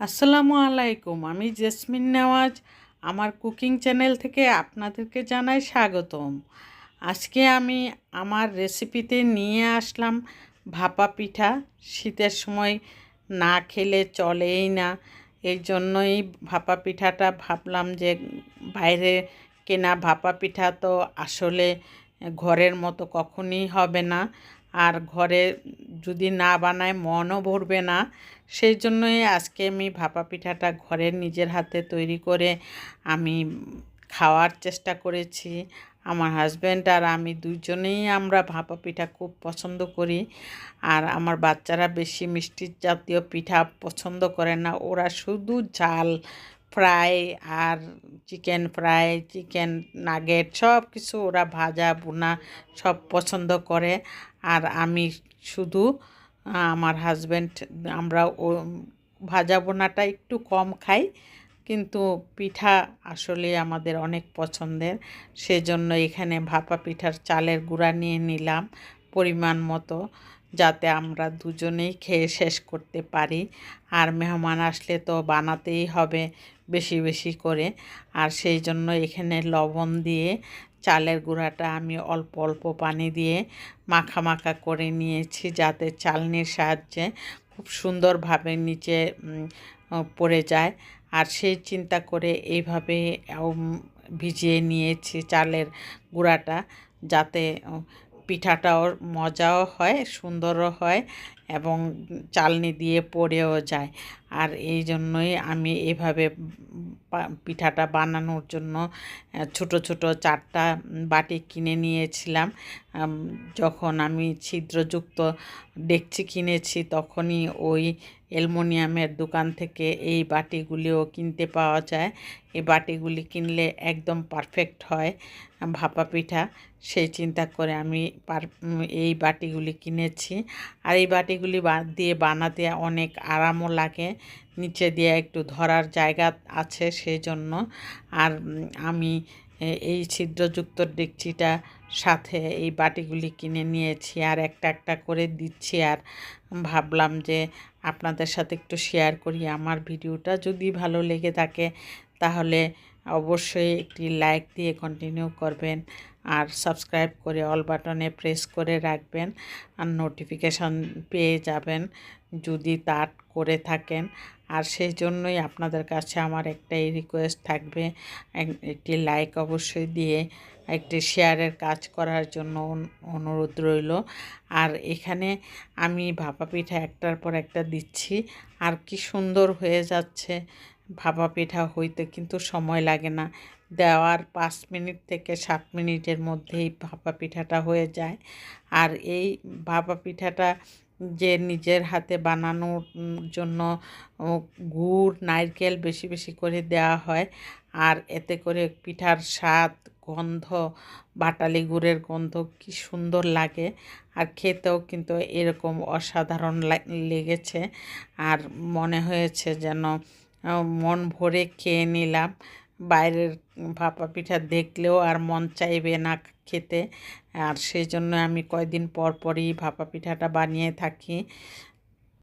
আসসালামু আলাইকুম। আমি জেসমিন নেওয়াজ আমার কুকিং চ্যানেল থেকে আপনাদেরকে জানাই স্বাগতম। আজকে আমি আমার রেসিপিতে নিয়ে আসলাম ভাপা পিঠা। শীতের সময় না খেলে চলেই না, এই জন্যই ভাপা পিঠাটা ভাবলাম যে বাইরে কেনা ভাপা পিঠা তো আসলে ঘরের মতো কখনই হবে না, আর ঘরে যদি না বানায় মনও ভরবে না। সেই জন্যই আজকে আমি ভাপা পিঠাটা ঘরে নিজের হাতে তৈরি করে আমি খাওয়ার চেষ্টা করেছি। আমার হাজব্যান্ড আর আমি দুইজনেই আমরা ভাপা পিঠা খুব পছন্দ করি। আর আমার বাচ্চারা বেশি মিষ্টি জাতীয় পিঠা পছন্দ করে না, ওরা শুধু ঝাল ফ্রাই আর চিকেন ফ্রাই, চিকেন নাগেট সব কিছু ওরা ভাজা ভুনা সব পছন্দ করে। আর আমি শুধু আমার হাজব্যান্ড আমরা ও ভাজা ভুনাটা একটু কম খাই, কিন্তু পিঠা আসলে আমাদের অনেক পছন্দের। সেজন্য এখানে ভাপা পিঠার চালের গুঁড়া নিয়ে নিলাম পরিমাণ মতো, যাতে আমরা দুজনেই খেয়ে শেষ করতে পারি। আর মেহমান আসলে তো বানাতেই হবে বেশি বেশি করে। আর সেই জন্য এখানে লবণ দিয়ে চালের গুঁড়াটা আমি অল্প অল্প পানি দিয়ে মাখা মাখা করে নিয়েছি, যাতে চালনির সাহায্যে খুব সুন্দরভাবে নিচে পড়ে যায়। আর সেই চিন্তা করে এইভাবে ভিজিয়ে নিয়েছি চালের গুঁড়াটা, যাতে পিঠাটাও মজাও হয়, সুন্দরও হয় এবং চালনি দিয়ে পড়েও যায়। আর এই জন্যই আমি এভাবে পিঠাটা বানানোর জন্য ছোট ছোট 4টা বাটি কিনে নিয়েছিলাম। যখন আমি ছিদ্রযুক্ত ডেকচি কিনেছি তখনই ওই অ্যালুমিনিয়ামের দোকান থেকে এই বাটিগুলিও কিনতে পাওয়া যায়। এই বাটিগুলি কিনলে একদম পারফেক্ট হয় ভাপা পিঠা। সেই চিন্তা করে আমি এই বাটিগুলি কিনেছি। আর এই বাটিগুলি দিয়ে বানাতে অনেক আরামও লাগে, নিচে দিয়ে একটু ধরার জায়গা আছে সেই জন্য। আর আমি এই ছিদ্রযুক্ত ডেকচিটা সাথে এই বাটিগুলি কিনে নিয়েছি আর একটা একটা করে দিচ্ছি। আর ভাবলাম যে আপনাদের সাথে একটু শেয়ার করি। আমার ভিডিওটা যদি ভালো লেগে থাকে তাহলে অবশ্যই একটি লাইক দিয়ে কন্টিনিউ করবেন, আর সাবস্ক্রাইব করে অল বাটনে প্রেস করে রাখবেন, আর নোটিফিকেশান পেয়ে যাবেন যদি তা করে থাকেন। আর সেই জন্যই আপনাদের কাছে আমার একটাই রিকোয়েস্ট থাকবে, একটি লাইক অবশ্যই দিয়ে একটি শেয়ারের কাজ করার জন্য অনুরোধ রইল। আর এখানে আমি ভাপা পিঠা একটার পর একটা দিচ্ছি, আর কি সুন্দর হয়ে যাচ্ছে। ভাপা পিঠা হইতে কিন্তু সময় লাগে না, দেওয়ার 5 মিনিট থেকে 7 মিনিটের মধ্যেই ভাপা পিঠাটা হয়ে যায়। আর এই ভাপা পিঠাটা যে নিজের হাতে বানানোর জন্য গুড় নারকেল বেশি বেশি করে দেওয়া হয়, আর এতে করে পিঠার স্বাদ গন্ধ, বাটালি গুড়ের গন্ধ কি সুন্দর লাগে। আর খেতেও কিন্তু এরকম অসাধারণ লেগেছে। আর মনে হয়েছে যেন মন ভরে খেয়ে নিলাম। বাইরের ভাপা পিঠা দেখলেও আর মন চাইবে না খেতে। আর সেই জন্য আমি কয়দিন পর পরই ভাপা পিঠাটা বানিয়ে থাকি।